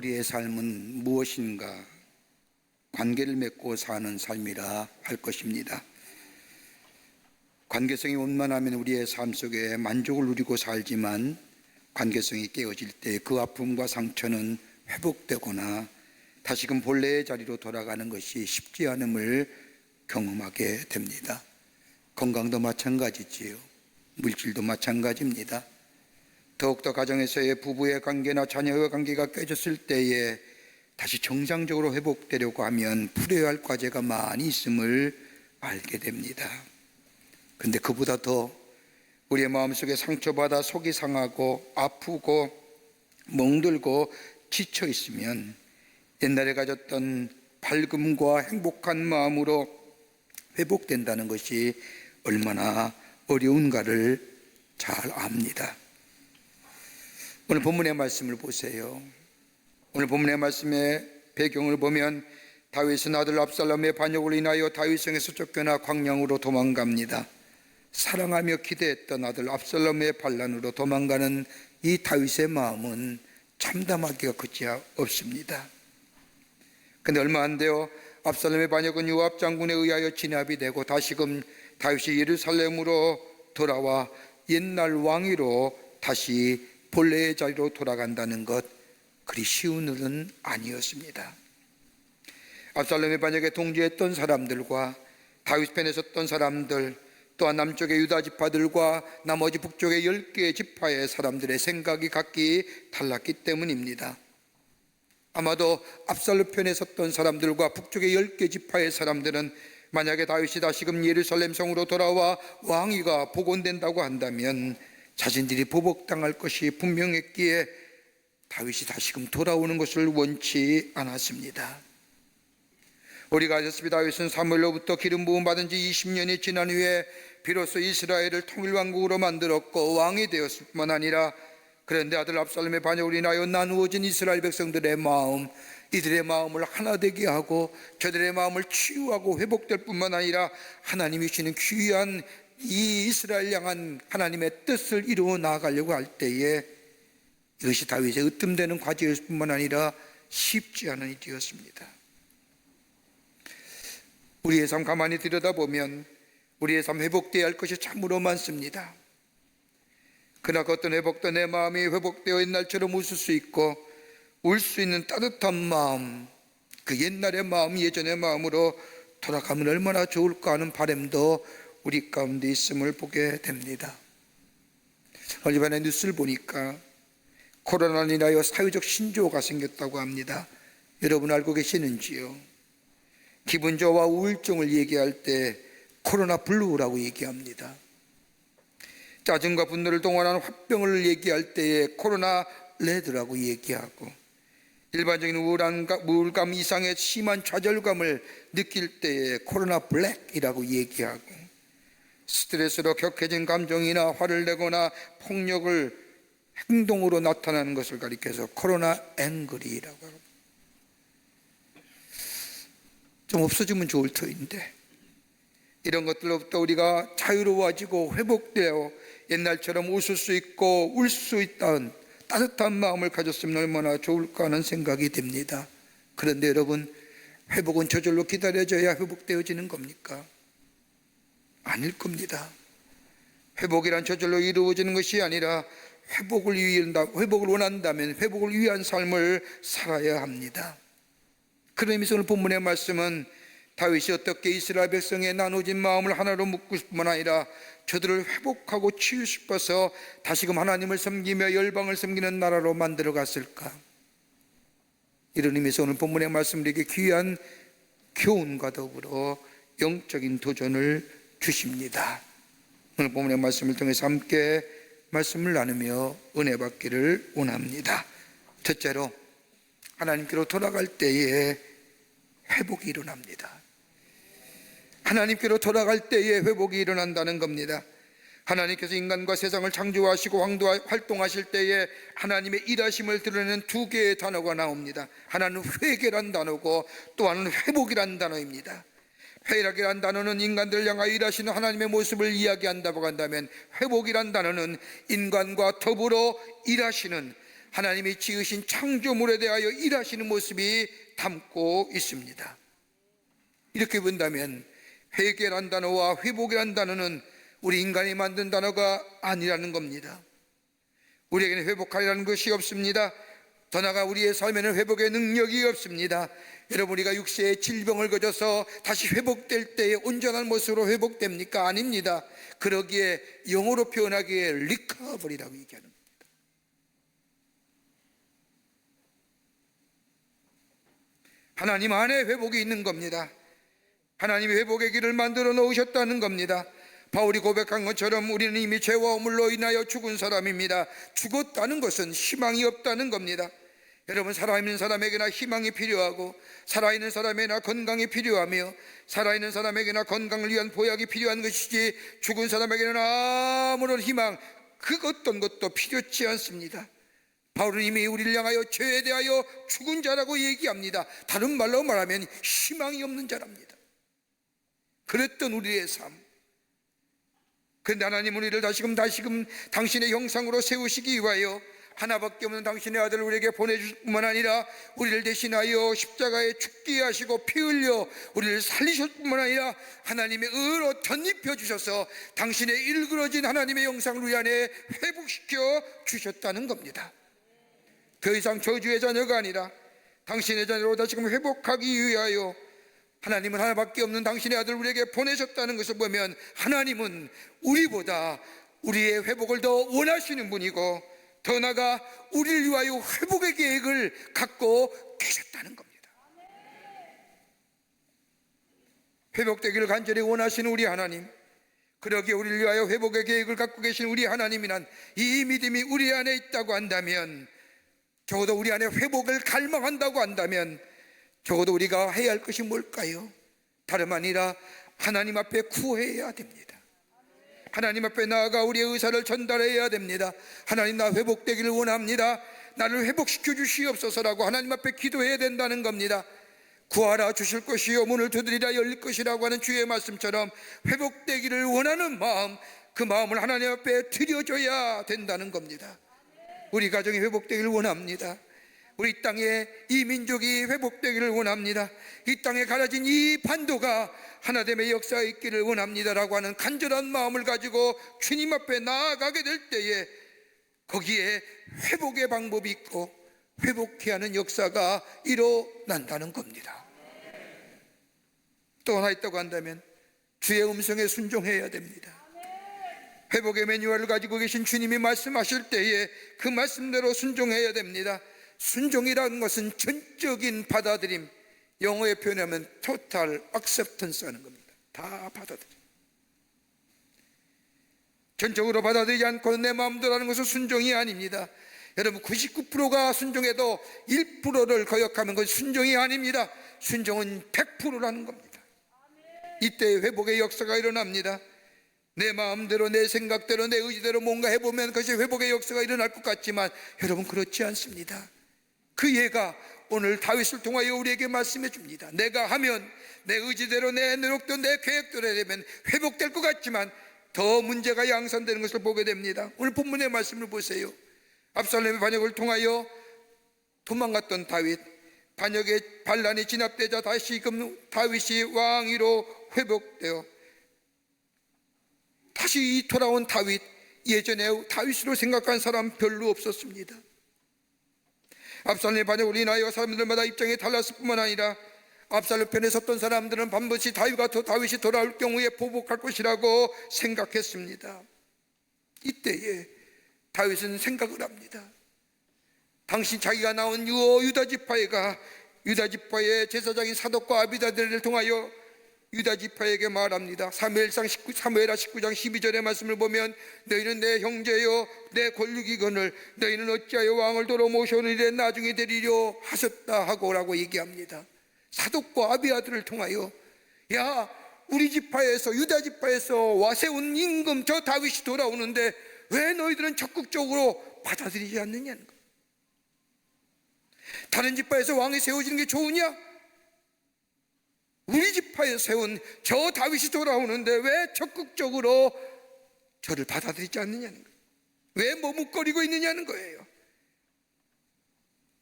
우리의 삶은 무엇인가? 관계를 맺고 사는 삶이라 할 것입니다. 관계성이 원만하면 우리의 삶 속에 만족을 누리고 살지만 관계성이 깨어질 때 그 아픔과 상처는 회복되거나 다시금 본래의 자리로 돌아가는 것이 쉽지 않음을 경험하게 됩니다. 건강도 마찬가지지요. 물질도 마찬가지입니다. 더욱더 가정에서의 부부의 관계나 자녀의 관계가 깨졌을 때에 다시 정상적으로 회복되려고 하면 풀어야 할 과제가 많이 있음을 알게 됩니다. 그런데 그보다 더 우리의 마음속에 상처받아 속이 상하고 아프고 멍들고 지쳐 있으면 옛날에 가졌던 밝음과 행복한 마음으로 회복된다는 것이 얼마나 어려운가를 잘 압니다. 오늘 본문의 말씀을 보세요. 오늘 본문의 말씀의 배경을 보면 다윗은 아들 압살롬의 반역으로 인하여 다윗성에서 쫓겨나 광야로 도망갑니다. 사랑하며 기대했던 아들 압살롬의 반란으로 도망가는 이 다윗의 마음은 참담하기가 그치 없습니다. 그런데 얼마 안 돼요. 압살롬의 반역은 요압 장군에 의하여 진압이 되고 다시금 다윗이 예루살렘으로 돌아와 옛날 왕위로 다시 본래의 자리로 돌아간다는 것, 그리 쉬운 일은 아니었습니다. 압살롬의 반역에 동조했던 사람들과 다윗 편에 섰던 사람들, 또한 남쪽의 유다 지파들과 나머지 북쪽의 10개의 지파의 사람들의 생각이 각기 달랐기 때문입니다. 아마도 압살롬 편에 섰던 사람들과 북쪽의 10개 지파의 사람들은 만약에 다윗이 다시금 예루살렘 성으로 돌아와 왕위가 복원된다고 한다면 자신들이 보복당할 것이 분명했기에 다윗이 다시금 돌아오는 것을 원치 않았습니다. 우리가 아셨습니 다윗은 사무엘로부터 기름 부음 받은 지 20년이 지난 후에 비로소 이스라엘을 통일왕국으로 만들었고 왕이 되었을 뿐만 아니라, 그런데 아들 압살롬의 반역으로 인하여 나누어진 이스라엘 백성들의 마음, 이들의 마음을 하나 되게 하고 저들의 마음을 치유하고 회복될 뿐만 아니라 하나님이 주시는 귀한 이 이스라엘 향한 하나님의 뜻을 이루어 나아가려고 할 때에 이것이 다윗의 으뜸되는 과제였을 뿐만 아니라 쉽지 않은 일이었습니다. 우리의 삶 가만히 들여다보면 우리의 삶 회복되어야 할 것이 참으로 많습니다. 그러나 그 어떤 회복도 내 마음이 회복되어 옛날처럼 웃을 수 있고 울 수 있는 따뜻한 마음, 그 옛날의 마음, 예전의 마음으로 돌아가면 얼마나 좋을까 하는 바람도 우리 가운데 있음을 보게 됩니다. 얼마나 뉴스를 보니까 코로나로 인하여 사회적 신조어가 생겼다고 합니다. 여러분 알고 계시는지요? 기분 저하 우울증을 얘기할 때 코로나 블루라고 얘기합니다. 짜증과 분노를 동원하는 화병을 얘기할 때에 코로나 레드라고 얘기하고, 일반적인 우울감 이상의 심한 좌절감을 느낄 때에 코로나 블랙이라고 얘기하고, 스트레스로 격해진 감정이나 화를 내거나 폭력을 행동으로 나타나는 것을 가리켜서 코로나 앵그리라고 하고, 좀 없어지면 좋을 터인데 이런 것들로부터 우리가 자유로워지고 회복되어 옛날처럼 웃을 수 있고 울 수 있다는 따뜻한 마음을 가졌으면 얼마나 좋을까 하는 생각이 듭니다. 그런데 여러분, 회복은 저절로 기다려져야 회복되어지는 겁니까? 아닐 겁니다. 회복이란 저절로 이루어지는 것이 아니라 회복을 원한다면 회복을 위한 삶을 살아야 합니다. 그런 의미에서 오늘 본문의 말씀은 다윗이 어떻게 이스라엘 백성의 나눠진 마음을 하나로 묶을 뿐만 아니라 저들을 회복하고 치유 싶어서 다시금 하나님을 섬기며 열방을 섬기는 나라로 만들어 갔을까? 이런 의미에서 오늘 본문의 말씀은 우리에게 귀한 교훈과 더불어 영적인 도전을 주십니다. 오늘 본문의 말씀을 통해서 함께 말씀을 나누며 은혜 받기를 원합니다. 첫째로, 하나님께로 돌아갈 때에 회복이 일어납니다. 하나님께로 돌아갈 때에 회복이 일어난다는 겁니다. 하나님께서 인간과 세상을 창조하시고 활동하실 때에 하나님의 일하심을 드러내는 두 개의 단어가 나옵니다. 하나는 회개란 단어고 또 하나는 회복이란 단어입니다. 회복이란 단어는 인간들을 향하여 일하시는 하나님의 모습을 이야기한다고 한다면, 회복이란 단어는 인간과 더불어 일하시는 하나님이 지으신 창조물에 대하여 일하시는 모습이 담고 있습니다. 이렇게 본다면 회개란 단어와 회복이란 단어는 우리 인간이 만든 단어가 아니라는 겁니다. 우리에게는 회복하리라는 것이 없습니다. 더 나아가 우리의 삶에는 회복의 능력이 없습니다. 여러분, 우리가 육체의 질병을 거쳐서 다시 회복될 때에 온전한 모습으로 회복됩니까? 아닙니다. 그러기에 영어로 표현하기에 리커버리라고 얘기하는 겁니다. 하나님 안에 회복이 있는 겁니다. 하나님이 회복의 길을 만들어 놓으셨다는 겁니다. 바울이 고백한 것처럼 우리는 이미 죄와 허물로 인하여 죽은 사람입니다. 죽었다는 것은 희망이 없다는 겁니다. 여러분, 살아있는 사람에게나 희망이 필요하고 살아있는 사람에게나 건강이 필요하며 살아있는 사람에게나 건강을 위한 보약이 필요한 것이지 죽은 사람에게는 아무런 희망, 그 어떤 것도 필요치 않습니다. 바울은 이미 우리를 향하여 죄에 대하여 죽은 자라고 얘기합니다. 다른 말로 말하면 희망이 없는 자랍니다. 그랬던 우리의 삶. 그런데 하나님은 우리를 다시금 당신의 형상으로 세우시기 위하여 하나밖에 없는 당신의 아들을 우리에게 보내주실 뿐만 아니라 우리를 대신하여 십자가에 죽게 하시고 피 흘려 우리를 살리실 뿐만 아니라 하나님의 의로 덧입혀 주셔서 당신의 일그러진 하나님의 형상을 우리 안에 회복시켜 주셨다는 겁니다. 더 이상 저주의 자녀가 아니라 당신의 자녀로 다시금 회복하기 위하여 하나님은 하나밖에 없는 당신의 아들을 우리에게 보내셨다는 것을 보면 하나님은 우리보다 우리의 회복을 더 원하시는 분이고 더 나아가 우리를 위하여 회복의 계획을 갖고 계셨다는 겁니다. 회복되기를 간절히 원하시는 우리 하나님, 그러기에 우리를 위하여 회복의 계획을 갖고 계신 우리 하나님이란 이 믿음이 우리 안에 있다고 한다면, 적어도 우리 안에 회복을 갈망한다고 한다면 적어도 우리가 해야 할 것이 뭘까요? 다름 아니라 하나님 앞에 구해야 됩니다. 하나님 앞에 나아가 우리의 의사를 전달해야 됩니다. 하나님, 나 회복되기를 원합니다. 나를 회복시켜 주시옵소서라고 하나님 앞에 기도해야 된다는 겁니다. 구하라 주실 것이요 문을 두드리라 열릴 것이라고 하는 주의 말씀처럼 회복되기를 원하는 마음, 그 마음을 하나님 앞에 드려줘야 된다는 겁니다. 우리 가정이 회복되기를 원합니다. 우리 땅에 이 민족이 회복되기를 원합니다. 이 땅에 가라진 이 반도가 하나됨의 역사가 있기를 원합니다라고 하는 간절한 마음을 가지고 주님 앞에 나아가게 될 때에 거기에 회복의 방법이 있고 회복해야 하는 역사가 일어난다는 겁니다. 또 하나 있다고 한다면 주의 음성에 순종해야 됩니다. 회복의 매뉴얼을 가지고 계신 주님이 말씀하실 때에 그 말씀대로 순종해야 됩니다. 순종이라는 것은 전적인 받아들임, 영어에 표현하면 total acceptance 하는 겁니다. 다 받아들임. 전적으로 받아들이지 않고 내 마음대로 하는 것은 순종이 아닙니다. 여러분, 99%가 순종해도 1%를 거역하면 그건 순종이 아닙니다. 순종은 100%라는 겁니다. 이때 회복의 역사가 일어납니다. 내 마음대로, 내 생각대로, 내 의지대로 뭔가 해보면 그것이 회복의 역사가 일어날 것 같지만 여러분, 그렇지 않습니다. 그 예가 오늘 다윗을 통하여 우리에게 말씀해 줍니다. 내가 하면 내 의지대로, 내 노력대로, 내 계획대로 되면 회복될 것 같지만 더 문제가 양산되는 것을 보게 됩니다. 오늘 본문의 말씀을 보세요. 압살롬의 반역을 통하여 도망갔던 다윗, 반역의 반란이 진압되자 다시금 다윗이 왕위로 회복되어 다시 돌아온 다윗, 예전에 다윗으로 생각한 사람 별로 없었습니다. 압살롬의 반역으로 인하여 사람들마다 입장이 달랐을 뿐만 아니라 압살롬 편에 섰던 사람들은 반드시 다윗이 돌아올 경우에 보복할 것이라고 생각했습니다. 이때에 다윗은 생각을 합니다. 당시 자기가 나온 유다지파가 유다지파의 제사장인 사독과 아비다들을 통하여 유다지파에게 말합니다. 사무엘하 19장 12절의 말씀을 보면 너희는 내 형제요 내 권력이거늘 너희는 어찌하여 왕을 도로 모셔오느니 나중에 되리려 하셨다 하고라고 얘기합니다. 사독과 아비아들을 통하여 야, 우리 지파에서 유다지파에서 와세운 임금 저 다윗이 돌아오는데 왜 너희들은 적극적으로 받아들이지 않느냐는 거. 다른 지파에서 왕이 세워지는 게 좋으냐? 우리 지파에 세운 저 다윗이 돌아오는데 왜 적극적으로 저를 받아들이지 않느냐는 거예요. 왜 머뭇거리고 있느냐는 거예요.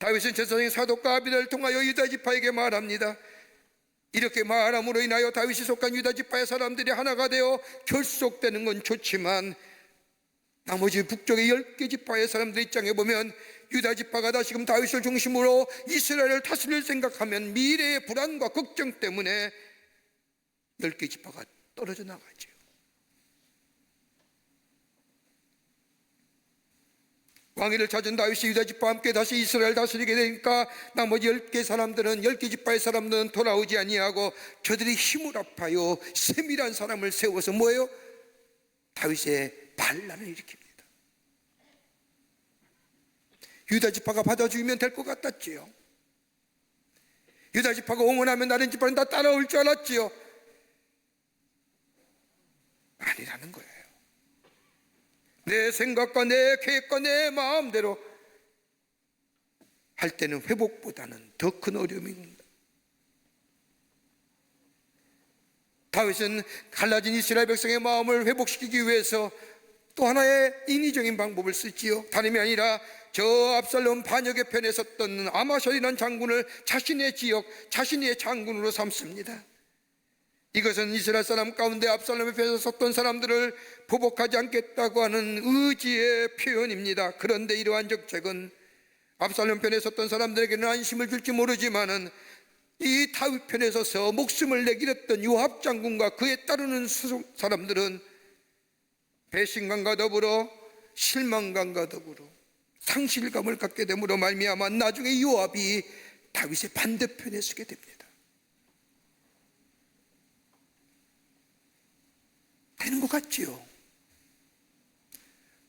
다윗은 제사장의 사독과 아비를 통하여 유다 지파에게 말합니다. 이렇게 말함으로 인하여 다윗이 속한 유다 지파의 사람들이 하나가 되어 결속되는 건 좋지만 나머지 북쪽의 10개 지파의 사람들 입장에 보면 유다 지파가 다시금 다윗을 중심으로 이스라엘을 다스릴 생각하면 미래의 불안과 걱정 때문에 10개 지파가 떨어져 나가죠. 왕위를 찾은 다윗이 유다 지파와 함께 다시 이스라엘 다스리게 되니까 나머지 10개 사람들은 10개 지파의 사람들은 돌아오지 아니하고 저들이 힘을 아파요 세밀한 사람을 세워서 뭐예요? 다윗의 반란을 일으킵니다. 유다 지파가 받아주면 될 것 같았지요. 유다 지파가 응원하면 다른 지파는 다 따라올 줄 알았지요. 아니라는 거예요. 내 생각과 내 계획과 내 마음대로 할 때는 회복보다는 더 큰 어려움입니다. 다윗은 갈라진 이스라엘 백성의 마음을 회복시키기 위해서 또 하나의 인위적인 방법을 쓰지요. 다름이 아니라 저 압살롬 반역의 편에 섰던 아마샬이라는 장군을 자신의 지역, 자신의 장군으로 삼습니다. 이것은 이스라엘 사람 가운데 압살롬의 편에 섰던 사람들을 보복하지 않겠다고 하는 의지의 표현입니다. 그런데 이러한 정책은 압살롬 편에 섰던 사람들에게는 안심을 줄지 모르지만은 이 다윗 편에 서서 목숨을 내기렸던 요압 장군과 그에 따르는 사람들은 배신감과 더불어 실망감과 더불어 상실감을 갖게 됨으로 말미암아 나중에 요압이 다윗의 반대편에 서게 됩니다. 되는 것 같지요.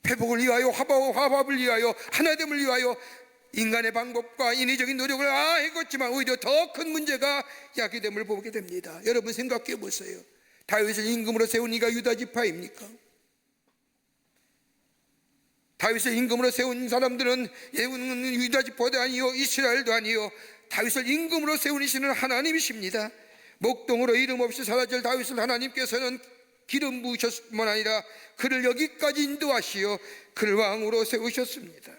회복을 위하여 화합을 위하여 하나됨을 위하여 인간의 방법과 인위적인 노력을 했지만 오히려 더 큰 문제가 야기됨을 보게 됩니다. 여러분 생각해 보세요. 다윗을 임금으로 세운 이가 유다 지파입니까? 다윗을 임금으로 세운 사람들은 유다 지파도 아니요 이스라엘도 아니요 다윗을 임금으로 세우시는 하나님이십니다. 목동으로 이름 없이 사라질 다윗을 하나님께서는 기름 부으셨을 뿐만 아니라 그를 여기까지 인도하시어 그를 왕으로 세우셨습니다.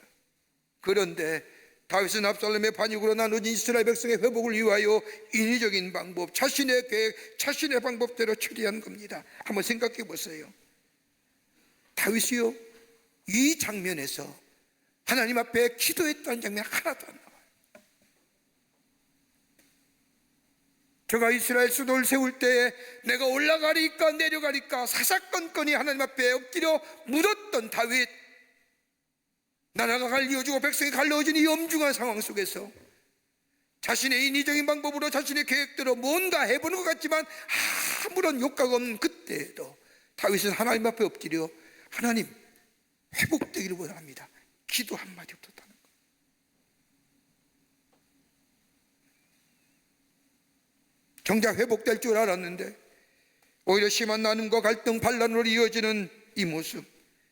그런데 다윗은 압살롬의 반역으로 나눠진 이스라엘 백성의 회복을 위하여 인위적인 방법, 자신의 계획, 자신의 방법대로 처리한 겁니다. 한번 생각해 보세요. 다윗이요 이 장면에서 하나님 앞에 기도했다는 장면 하나도 안 나와요. 저가 이스라엘 수도를 세울 때에 내가 올라가리까 내려가리까 사사건건이 하나님 앞에 엎드려 묻었던 다윗, 나라가 갈리어지고 백성이 갈라져진 이 엄중한 상황 속에서 자신의 인위적인 방법으로 자신의 계획대로 뭔가 해보는 것 같지만 아무런 효과가 없는 그때에도 다윗은 하나님 앞에 엎드려 하나님 회복되기를 원합니다. 기도 한마디 없었다는 거예요. 정작 회복될 줄 알았는데 오히려 심한 나눔과 갈등, 반란으로 이어지는 이 모습.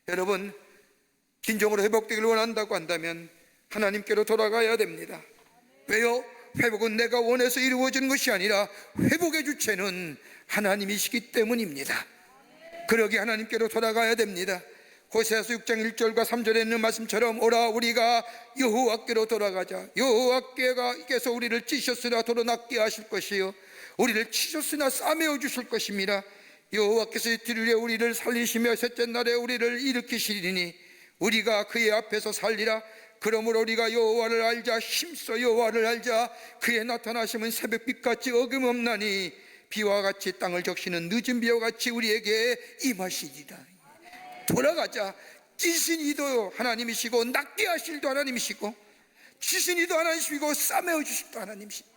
여러분 진정으로 회복되기를 원한다고 한다면 하나님께로 돌아가야 됩니다. 왜요? 회복은 내가 원해서 이루어지는 것이 아니라 회복의 주체는 하나님이시기 때문입니다. 그러기 하나님께로 돌아가야 됩니다. 호세아서 6장 1절과 3절에 있는 말씀처럼 오라 우리가 여호와께로 돌아가자. 여호와께서 우리를 찌셨으나 도로 낫게 하실 것이요 우리를 치셨으나 싸매어 주실 것입니다. 여호와께서 이틀에 우리를 살리시며 셋째 날에 우리를 일으키시리니 우리가 그의 앞에서 살리라. 그러므로 우리가 여호와를 알자. 힘써 여호와를 알자. 그의 나타나심은 새벽빛같이 어김없나니 비와 같이 땅을 적시는 늦은 비와 같이 우리에게 임하시리라. 돌아가자. 찌신 이도 하나님이시고 낫게 하실도 하나님이시고 치신 이도 하나님이시고 싸매어 주실도 하나님이시고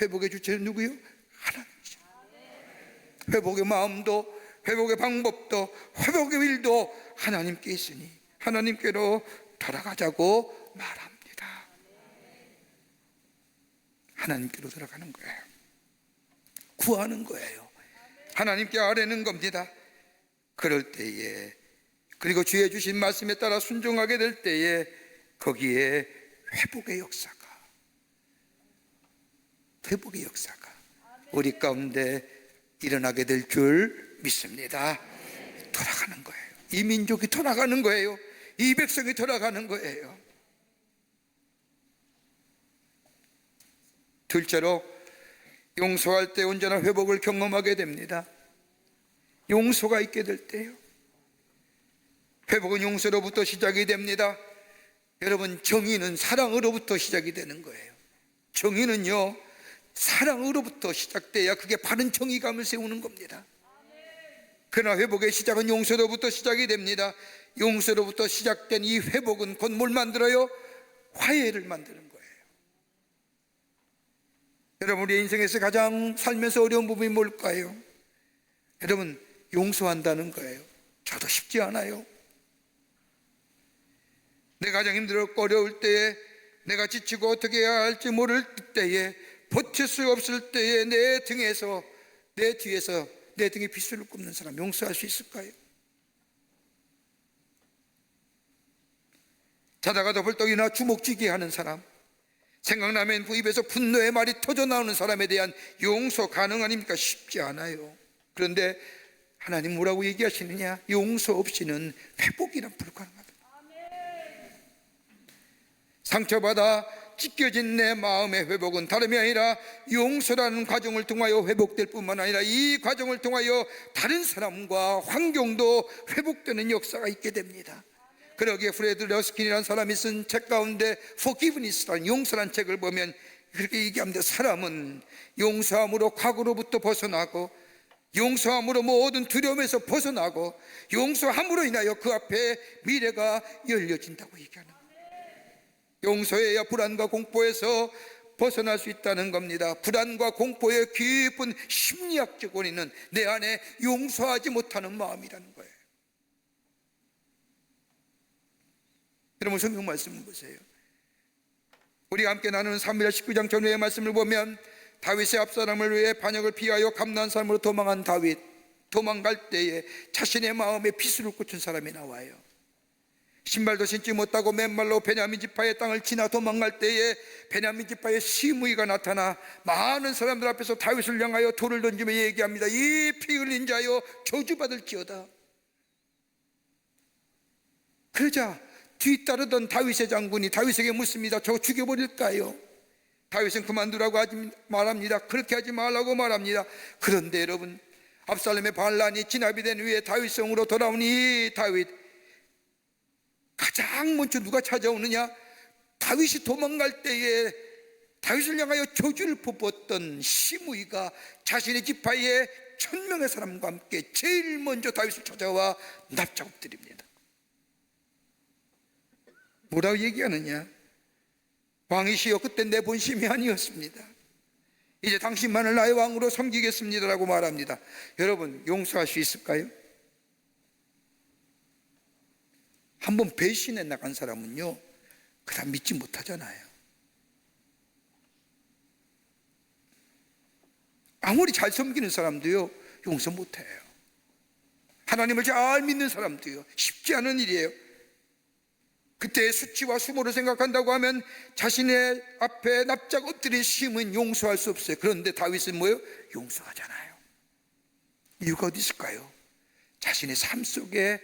회복의 주체는 누구요? 하나님이시고 회복의 마음도 회복의 방법도 회복의 일도 하나님께 있으니 하나님께로 돌아가자고 말합니다. 하나님께로 돌아가는 거예요. 구하는 거예요. 하나님께 아뢰는 겁니다. 그럴 때에 그리고 주의 주신 말씀에 따라 순종하게 될 때에 거기에 회복의 역사가 우리 가운데 일어나게 될 줄 믿습니다. 돌아가는 거예요. 이 민족이 돌아가는 거예요. 이 백성이 돌아가는 거예요. 둘째로, 용서할 때 온전한 회복을 경험하게 됩니다. 용서가 있게 될 때요, 회복은 용서로부터 시작이 됩니다. 여러분, 정의는 사랑으로부터 시작이 되는 거예요. 정의는요, 사랑으로부터 시작돼야 그게 바른 정의감을 세우는 겁니다. 그러나 회복의 시작은 용서로부터 시작이 됩니다. 용서로부터 시작된 이 회복은 곧 뭘 만들어요? 화해를 만드는 거예요. 여러분, 우리 인생에서 가장 살면서 어려운 부분이 뭘까요? 여러분, 용서한다는 거예요. 저도 쉽지 않아요. 내가 가장 힘들고 어려울 때에, 내가 지치고 어떻게 해야 할지 모를 때에, 버틸 수 없을 때에 내 등에서, 내 뒤에서 내 등에 빗줄을 꼽는 사람 용서할 수 있을까요? 자다가도 벌떡 일어나 주먹쥐기 하는 사람, 생각나면 그 입에서 분노의 말이 터져 나오는 사람에 대한 용서 가능 아닙니까? 쉽지 않아요. 그런데 하나님 뭐라고 얘기하시느냐? 용서 없이는 회복이란 불가능하다. 상처받아 찢겨진 내 마음의 회복은 다름이 아니라 용서라는 과정을 통하여 회복될 뿐만 아니라 이 과정을 통하여 다른 사람과 환경도 회복되는 역사가 있게 됩니다. 그러기에 프레드 러스킨이라는 사람이 쓴 책 가운데 Forgiveness라는 용서라는 책을 보면 그렇게 얘기합니다. 사람은 용서함으로 과거로부터 벗어나고, 용서함으로 모든 두려움에서 벗어나고, 용서함으로 인하여 그 앞에 미래가 열려진다고 얘기하는 거예요. 용서해야 불안과 공포에서 벗어날 수 있다는 겁니다. 불안과 공포의 깊은 심리학적 원인은 내 안에 용서하지 못하는 마음이라는 거예요. 여러분, 성경 말씀을 보세요. 우리가 함께 나누는 사무엘 19장 전후의 말씀을 보면 다윗의 앞사람을 위해 반역을 피하여 감나한 사람으로 도망한 다윗, 도망갈 때에 자신의 마음에 비수를 꽂힌 사람이 나와요. 신발도 신지 못하고 맨발로 베냐민 지파의 땅을 지나 도망갈 때에 베냐민 지파의 시므이가 나타나 많은 사람들 앞에서 다윗을 향하여 돌을 던지며 얘기합니다. 이 피 흘린 자여 저주받을지어다. 그러자 뒤따르던 다윗의 장군이 다윗에게 묻습니다. 저 죽여버릴까요? 다윗은 그만두라고 말합니다. 그렇게 하지 말라고 말합니다. 그런데 여러분, 압살롬의 반란이 진압이 된 후에 다윗성으로 돌아온 이 다윗, 가장 먼저 누가 찾아오느냐? 다윗이 도망갈 때에 다윗을 향하여 저주를 퍼붓던 시므이가 자신의 지파의 1000명의 사람과 함께 제일 먼저 다윗을 찾아와 납작 엎드립니다. 뭐라고 얘기하느냐? 왕이시여, 그땐 내 본심이 아니었습니다. 이제 당신만을 나의 왕으로 섬기겠습니다라고 말합니다. 여러분, 용서할 수 있을까요? 한번 배신해 나간 사람은요, 그 사람 믿지 못하잖아요. 아무리 잘 섬기는 사람도요, 용서 못해요. 하나님을 잘 믿는 사람도요, 쉽지 않은 일이에요. 그때의 수치와 수모를 생각한다고 하면 자신의 앞에 납작 엎드린 시임은 용서할 수 없어요. 그런데 다윗은 뭐예요? 용서하잖아요. 이유가 어디 있을까요? 자신의 삶 속에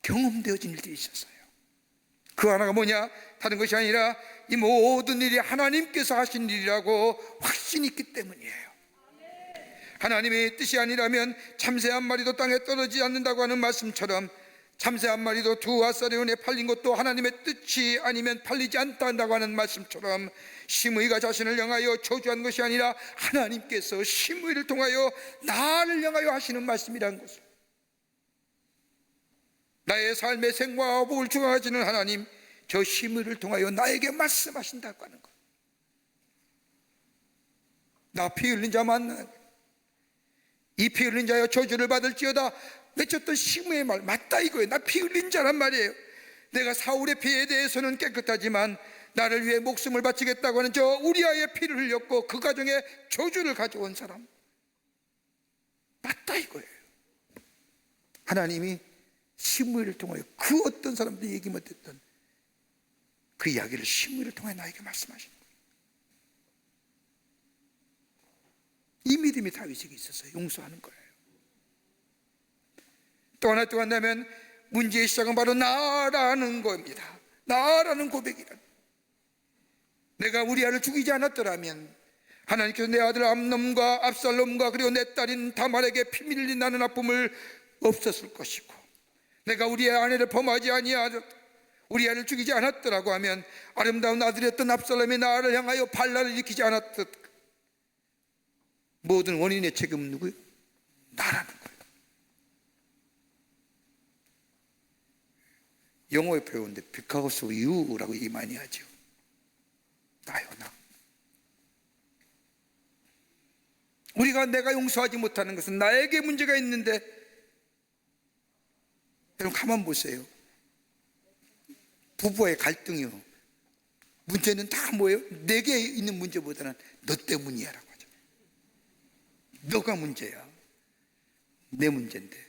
경험되어진 일들이 있었어요. 그 하나가 뭐냐? 다른 것이 아니라 이 모든 일이 하나님께서 하신 일이라고 확신이 있기 때문이에요. 하나님의 뜻이 아니라면 참새 한 마리도 땅에 떨어지지 않는다고 하는 말씀처럼, 참새 한 마리도 두 아사리 은에 팔린 것도 하나님의 뜻이 아니면 팔리지 않는다고 하는 말씀처럼, 시므이가 자신을 향하여 저주한 것이 아니라 하나님께서 시므이를 통하여 나를 향하여 하시는 말씀이라는 것을, 나의 삶의 생과 복을 주관하시는 하나님, 저 시므이를 통하여 나에게 말씀하신다고 하는 것. 나 피 흘린 자 만나, 이 피 흘린 자여 저주를 받을지어다 외쳤던 시므이의 말 맞다 이거예요. 나 피 흘린 자란 말이에요. 내가 사울의 피에 대해서는 깨끗하지만 나를 위해 목숨을 바치겠다고 하는 저 우리아의 피를 흘렸고 그 가정에 저주를 가져온 사람 맞다 이거예요. 하나님이 시므이를 통하여 그 어떤 사람도 얘기 못했던 그 이야기를 시므이를 통해 나에게 말씀하신 거예요. 이 믿음이 다윗에게 있었어요. 용서하는 거예요. 또 하나 또 한다면 문제의 시작은 바로 나라는 겁니다. 나라는 고백이란. 내가 우리아를 죽이지 않았더라면, 하나님께서 내 아들 암논과 압살롬과 그리고 내 딸인 다말에게 피밀리 나는 아픔을 없었을 것이고, 내가 우리의 아내를 범하지 아니하였, 우리 아내를 죽이지 않았더라고 하면 아름다운 아들이었던 압살롬이 나를 향하여 반란을 일으키지 않았듯 모든 원인의 책임은 누구예요? 나라는 거예요. 영어에 배우는데 because of you라고 얘기 많이 하죠. 나요, 나. 내가 용서하지 못하는 것은 나에게 문제가 있는데, 여러분 가만 보세요. 부부의 갈등이요, 문제는 다 뭐예요? 내게 있는 문제보다는 너 때문이야 라고 하죠. 너가 문제야, 내 문제인데.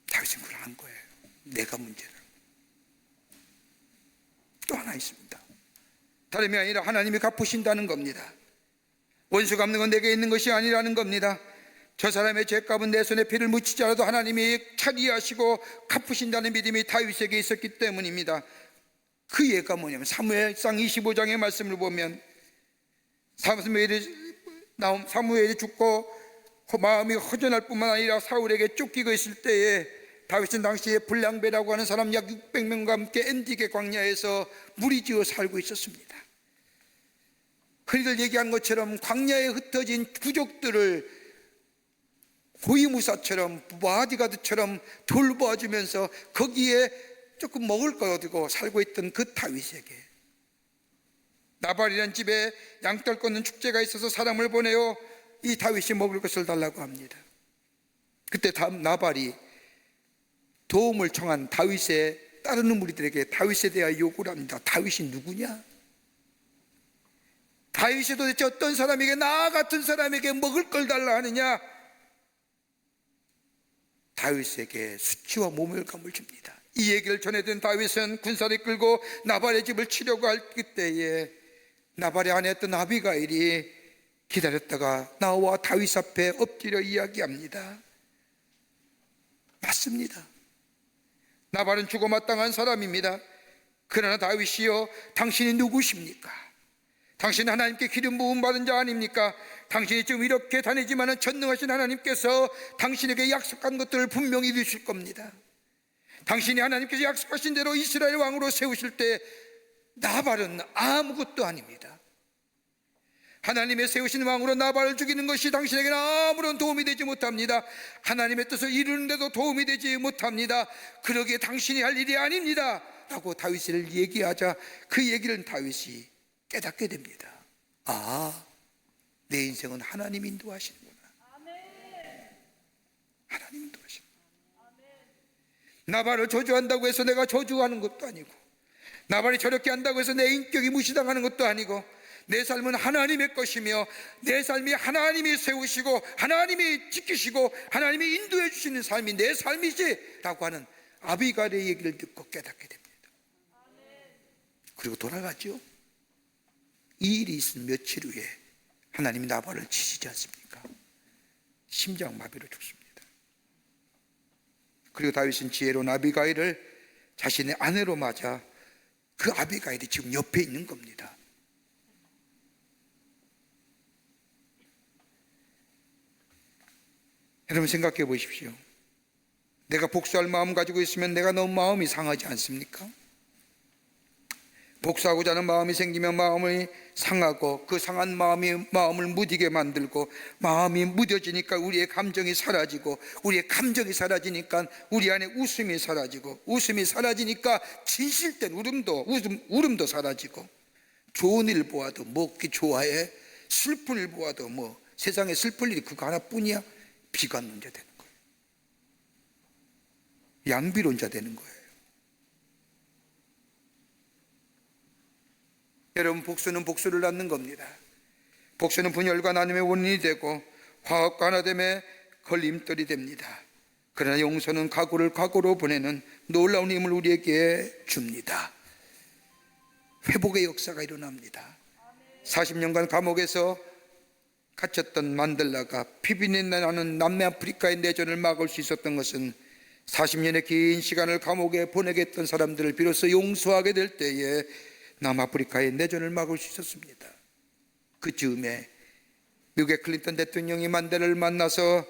다윗은 그걸 한 거예요. 내가 문제라고. 또 하나 있습니다. 다름이 아니라 하나님이 갚으신다는 겁니다. 원수 갚는 건 내게 있는 것이 아니라는 겁니다. 저 사람의 죄값은 내 손에 피를 묻히지 않아도 하나님이 차리하시고 갚으신다는 믿음이 다윗에게 있었기 때문입니다. 그 예가 뭐냐면 사무엘상 25장의 말씀을 보면 사무엘이 죽고 마음이 허전할 뿐만 아니라 사울에게 쫓기고 있을 때에 다윗은 당시에 불량배라고 하는 사람 약 600명과 함께 엔디게 광야에서 무리지어 살고 있었습니다. 흔히들 얘기한 것처럼 광야에 흩어진 부족들을 고위무사처럼 바디가드처럼 돌봐주면서 거기에 조금 먹을 거 얻고 살고 있던 그 다윗에게 나발이라는 집에 양떼를 꽂는 축제가 있어서 사람을 보내어 이 다윗이 먹을 것을 달라고 합니다. 그때 나발이 도움을 청한 다윗의 따르는 무리들에게 다윗에 대하여 요구를 합니다. 다윗이 누구냐? 다윗이 도대체 어떤 사람에게, 나 같은 사람에게 먹을 걸 달라 하느냐? 다윗에게 수치와 모멸감을 줍니다. 이 얘기를 전해든 다윗은 군사를 끌고 나발의 집을 치려고 할 그때에 나발의 아내였던 아비가일이 기다렸다가 나와 다윗 앞에 엎드려 이야기합니다. 맞습니다. 나발은 죽어마땅한 사람입니다. 그러나 다윗이여, 당신이 누구십니까? 당신 하나님께 기름 부음 받은 자 아닙니까? 당신이 지금 이렇게 다니지만 전능하신 하나님께서 당신에게 약속한 것들을 분명히 이루실 겁니다. 당신이 하나님께서 약속하신 대로 이스라엘 왕으로 세우실 때 나발은 아무것도 아닙니다. 하나님의 세우신 왕으로 나발을 죽이는 것이 당신에게는 아무런 도움이 되지 못합니다. 하나님의 뜻을 이루는데도 도움이 되지 못합니다. 그러기에 당신이 할 일이 아닙니다 라고 다윗을 얘기하자 그 얘기를 다윗이 깨닫게 됩니다. 아, 내 인생은 하나님 인도하시는구나. 하나님 인도하시는. 나발을 저주한다고 해서 내가 저주하는 것도 아니고, 나발이 저렇게 한다고 해서 내 인격이 무시당하는 것도 아니고, 내 삶은 하나님의 것이며 내 삶이 하나님이 세우시고 하나님이 지키시고 하나님이 인도해 주시는 삶이 내 삶이지 라고 하는 아비갈의 얘기를 듣고 깨닫게 됩니다. 그리고 돌아가죠. 이 일이 있은 며칠 후에 하나님이 나발을 치시지 않습니까? 심장마비로 죽습니다. 그리고 다윗은 지혜로운 아비가일을 자신의 아내로 맞아 그 아비가일이 지금 옆에 있는 겁니다. 여러분 생각해 보십시오. 내가 복수할 마음 가지고 있으면 내가 너무 마음이 상하지 않습니까? 복수하고자 하는 마음이 생기면 마음이 상하고 그 상한 마음이 마음을 무디게 만들고 마음이 무뎌지니까 우리의 감정이 사라지고 우리의 감정이 사라지니까 우리 안에 웃음이 사라지고 웃음이 사라지니까 진실된 울음도 사라지고 좋은 일 보아도 먹기 좋아해 슬픈 일 보아도 세상에 슬플 일이 그거 하나뿐이야? 비관론자 되는 거예요. 양비론자 되는 거예요. 여러분 복수는 복수를 낳는 겁니다. 복수는 분열과 나눔의 원인이 되고 화합과 하나됨의 걸림돌이 됩니다. 그러나 용서는 각오를 각오로 보내는 놀라운 힘을 우리에게 줍니다. 회복의 역사가 일어납니다. 40년간 감옥에서 갇혔던 만델라가 피비린내 나는 남미아프리카의 내전을 막을 수 있었던 것은 40년의 긴 시간을 감옥에 보내게 했던 사람들을 비로소 용서하게 될 때에 남아프리카의 내전을 막을 수 있었습니다. 그 즈음에 미국의 클린턴 대통령이 만델라를 만나서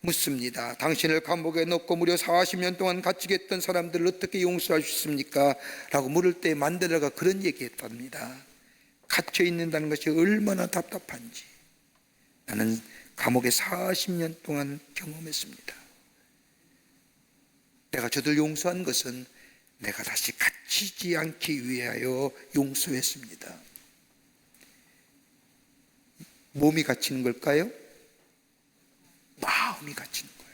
묻습니다. 당신을 감옥에 넣고 무려 40년 동안 갇히게 했던 사람들을 어떻게 용서할 수 있습니까? 라고 물을 때 만델라가 그런 얘기했답니다. 갇혀 있는다는 것이 얼마나 답답한지 나는 감옥에 40년 동안 경험했습니다. 내가 저들 용서한 것은 내가 다시 갇히지 않기 위하여 용서했습니다. 몸이 갇히는 걸까요? 마음이 갇히는 거예요.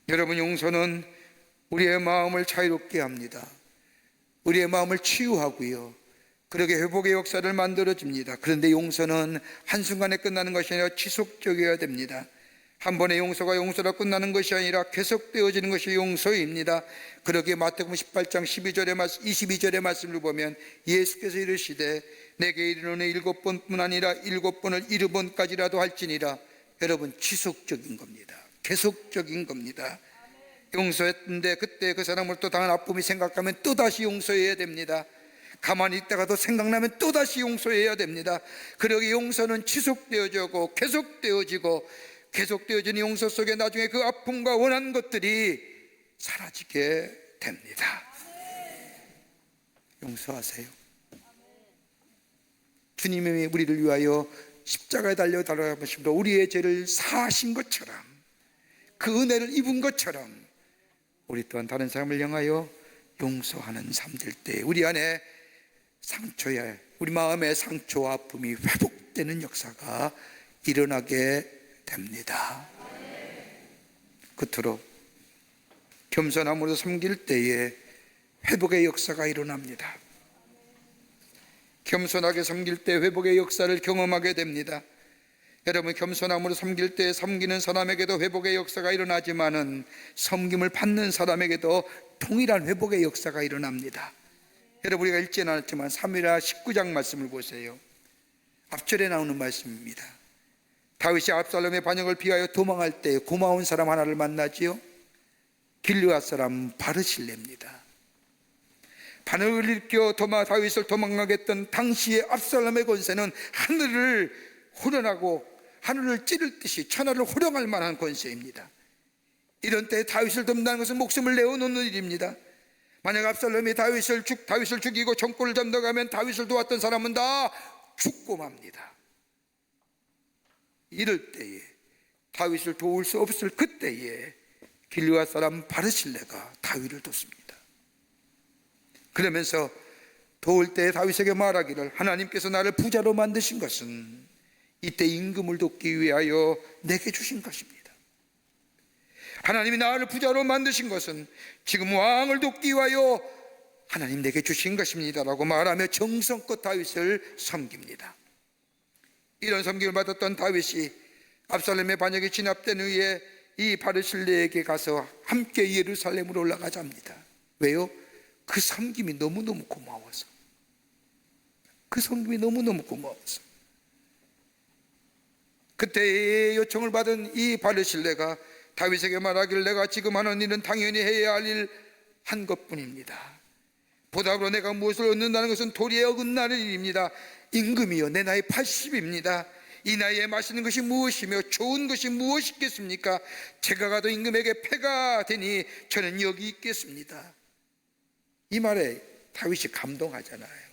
여러분, 용서는 우리의 마음을 자유롭게 합니다. 우리의 마음을 치유하고요, 그렇게 회복의 역사를 만들어줍니다. 그런데 용서는 한순간에 끝나는 것이 아니라 지속적이어야 됩니다. 한 번의 용서가 용서로 끝나는 것이 아니라 계속되어지는 것이 용서입니다. 그러기에 마태복음 18장 22절의 말씀을 보면 예수께서 이르시되 내게 이르노니 7번뿐 아니라 7번을 7번까지라도 할지니라. 여러분, 지속적인 겁니다. 계속적인 겁니다. 용서했는데 그때 그 사람을 또 당한 아픔이 생각하면 또다시 용서해야 됩니다. 가만히 있다가도 생각나면 또다시 용서해야 됩니다. 그러기에 용서는 지속되어지고 계속되어지고 계속되어지는 용서 속에 나중에 그 아픔과 원한 것들이 사라지게 됩니다. 용서하세요. 주님이 우리를 위하여 십자가에 달려 달아가시고 우리의 죄를 사하신 것처럼, 그 은혜를 입은 것처럼 우리 또한 다른 사람을 향하여 용서하는 삶 될 때 우리 안에 상처에, 우리 마음의 상처와 아픔이 회복되는 역사가 일어나게 됩니다. 끝으로 겸손함으로 섬길 때에 회복의 역사가 일어납니다. 겸손하게 섬길 때 회복의 역사를 경험하게 됩니다. 여러분, 겸손함으로 섬길 때 섬기는 사람에게도 회복의 역사가 일어나지만은 섬김을 받는 사람에게도 동일한 회복의 역사가 일어납니다. 여러분, 우리가 읽지는 않았지만 사무엘하 19장 말씀을 보세요. 앞절에 나오는 말씀입니다. 다윗이 압살롬의 반역을 피하여 도망할 때 고마운 사람 하나를 만나지요. 길르앗 사람 바르실레입니다. 반역을 일으켜 다윗을 도망가게 했던 당시의 압살롬의 권세는 하늘을 호련하고 하늘을 찌를 듯이 천하를 호령할 만한 권세입니다. 이런 때에 다윗을 돕는다는 것은 목숨을 내어놓는 일입니다. 만약 압살롬이 다윗을 죽이고 정권을 잡는다면 다윗을 도왔던 사람은 다 죽고 맙니다. 이럴 때에 다윗을 도울 수 없을 그때에 길르앗 사람 바르실레가 다윗을 돕습니다. 그러면서 도울 때 다윗에게 말하기를 하나님께서 나를 부자로 만드신 것은 이때 임금을 돕기 위하여 내게 주신 것입니다. 하나님이 나를 부자로 만드신 것은 지금 왕을 돕기 위하여 하나님 내게 주신 것입니다 라고 말하며 정성껏 다윗을 섬깁니다. 이런 섬김을 받았던 다윗이 압살롬의 반역이 진압된 후에 이 바르실레에게 가서 함께 예루살렘으로 올라가자 합니다. 왜요? 그 섬김이 너무너무 고마워서. 그 섬김이 너무너무 고마워서. 그때 요청을 받은 이 바르실레가 다윗에게 말하기를 내가 지금 하는 일은 당연히 해야 할 일 한 것뿐입니다. 보답으로 내가 무엇을 얻는다는 것은 도리에 어긋나는 일입니다. 임금이여, 내 나이 80입니다. 이 나이에 마시는 것이 무엇이며 좋은 것이 무엇이겠습니까? 제가 가도 임금에게 패가 되니 저는 여기 있겠습니다. 이 말에 다윗이 감동하잖아요.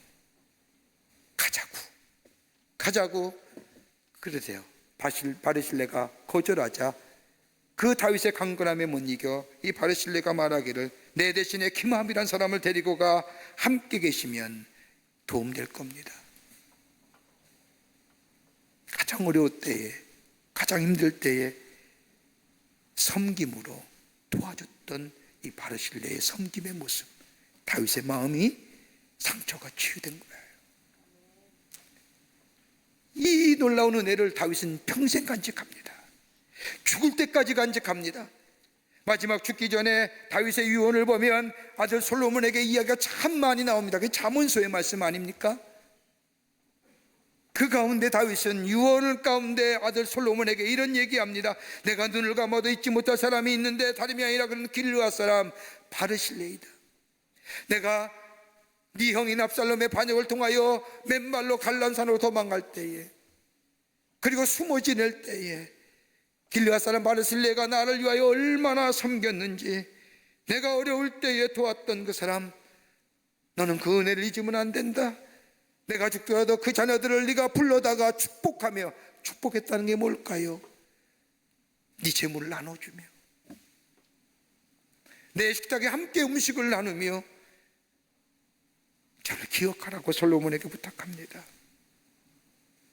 가자고 그러세요. 바르실레가 거절하자 그 다윗의 강건함에 못 이겨 이 바르실레가 말하기를 내 대신에 기므함이란 사람을 데리고 가 함께 계시면 도움될 겁니다. 가장 어려울 때에, 가장 힘들 때에 섬김으로 도와줬던 이 바르실레의 섬김의 모습, 다윗의 마음이 상처가 치유된 거예요. 이 놀라운 은혜를 다윗은 평생 간직합니다. 죽을 때까지 간직합니다. 마지막 죽기 전에 다윗의 유언을 보면 아들 솔로몬에게 이야기가 참 많이 나옵니다. 그게 잠언서의 말씀 아닙니까? 그 가운데 다윗은 유언을 가운데 아들 솔로몬에게 이런 얘기합니다. 내가 눈을 감아도 잊지 못할 사람이 있는데 다름이 아니라 그는 길르앗 사람 바르실레이다. 내가 네 형인 압살롬의 반역을 통하여 맨발로 갈란산으로 도망갈 때에, 그리고 숨어 지낼 때에 길르앗 사람 바르실레가 나를 위하여 얼마나 섬겼는지, 내가 어려울 때에 도왔던 그 사람, 너는 그 은혜를 잊으면 안 된다. 내가 죽더라도 그 자녀들을 네가 불러다가 축복하며, 축복했다는 게 뭘까요? 네 재물을 나눠주며, 내 식탁에 함께 음식을 나누며 저를 기억하라고 솔로몬에게 부탁합니다.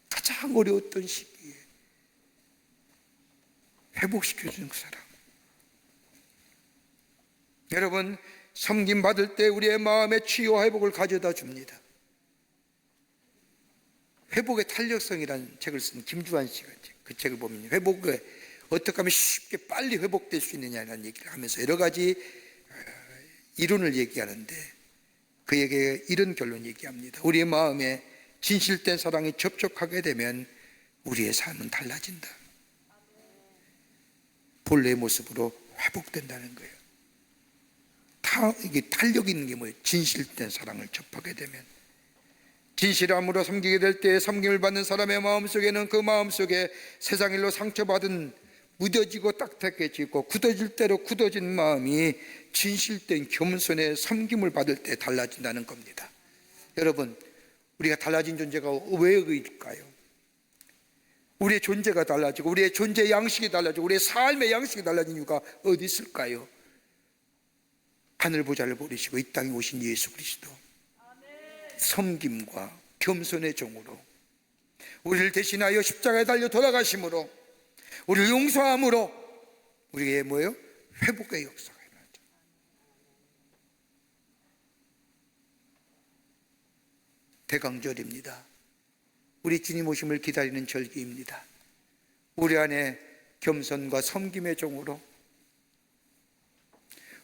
가장 어려웠던 시기에 회복시켜주는 그 사람. 여러분, 섬김 받을 때 우리의 마음의 치유와 회복을 가져다 줍니다. 회복의 탄력성이라는 책을 쓴 김주환 씨가 그 책을 보면 회복에 어떻게 하면 쉽게 빨리 회복될 수 있느냐는 얘기를 하면서 여러 가지 이론을 얘기하는데, 그에게 이런 결론 얘기합니다. 우리의 마음에 진실된 사랑이 접촉하게 되면 우리의 삶은 달라진다. 본래의 모습으로 회복된다는 거예요. 이게 탄력 있는 게 뭐예요? 진실된 사랑을 접하게 되면, 진실함으로 섬기게 될 때 섬김을 받는 사람의 마음속에는 그 마음속에 세상 일로 상처받은 무뎌지고 딱딱해지고 굳어질 대로 굳어진 마음이 진실된 겸손의 섬김을 받을 때 달라진다는 겁니다. 여러분, 우리가 달라진 존재가 왜일까요? 우리의 존재가 달라지고 우리의 존재 양식이 달라지고 우리의 삶의 양식이 달라진 이유가 어디 있을까요? 하늘 보좌를 버리시고 이 땅에 오신 예수 그리스도, 섬김과 겸손의 종으로 우리를 대신하여 십자가에 달려 돌아가심으로, 우리를 용서함으로 우리의 뭐예요? 회복의 역사가 일어나죠. 대강절입니다. 우리 주님 오심을 기다리는 절기입니다. 우리 안에 겸손과 섬김의 종으로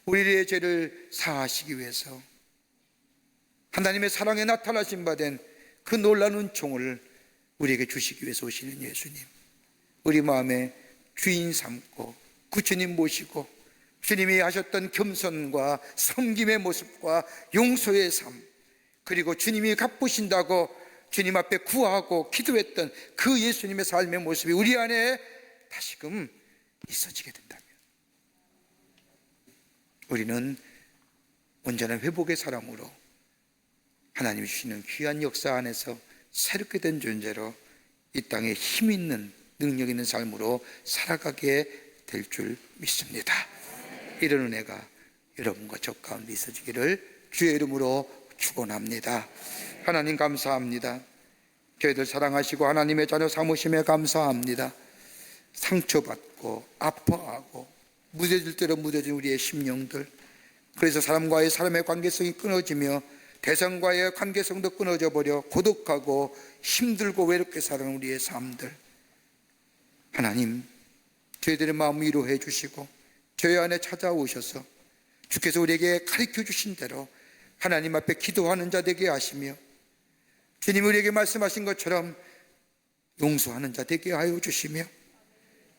우리의 죄를 사하시기 위해서 하나님의 사랑에 나타나신 바 된 그 놀라운 은총을 우리에게 주시기 위해서 오시는 예수님, 우리 마음에 주인 삼고 그 주님 모시고 주님이 하셨던 겸손과 섬김의 모습과 용서의 삶, 그리고 주님이 갚으신다고 주님 앞에 구하고 기도했던 그 예수님의 삶의 모습이 우리 안에 다시금 있어지게 된다면 우리는 온전한 회복의 사랑으로 하나님이 주시는 귀한 역사 안에서 새롭게 된 존재로 이 땅에 힘 있는 능력 있는 삶으로 살아가게 될 줄 믿습니다. 이런 은혜가 여러분과 저 가운데 있어지기를 주의 이름으로 축원합니다. 하나님 감사합니다. 저희들 사랑하시고 하나님의 자녀 삼으심에 감사합니다. 상처받고 아파하고 무뎌질 대로 무뎌진 우리의 심령들, 그래서 사람의 관계성이 끊어지며 대상과의 관계성도 끊어져 버려 고독하고 힘들고 외롭게 사는 우리의 삶들, 하나님 저희들의 마음 위로해 주시고 저희 안에 찾아오셔서 주께서 우리에게 가르쳐 주신 대로 하나님 앞에 기도하는 자 되게 하시며, 주님 우리에게 말씀하신 것처럼 용서하는 자 되게 하여 주시며,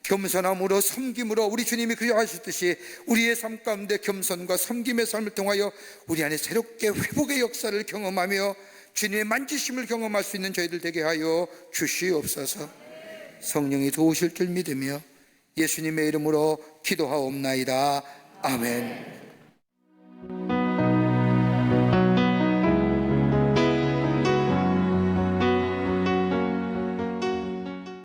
겸손함으로 섬김으로 우리 주님이 그리하셨듯이 우리의 삶 가운데 겸손과 섬김의 삶을 통하여 우리 안에 새롭게 회복의 역사를 경험하며 주님의 만지심을 경험할 수 있는 저희들 되게 하여 주시옵소서. 성령이 도우실 줄 믿으며 예수님의 이름으로 기도하옵나이다. 아멘.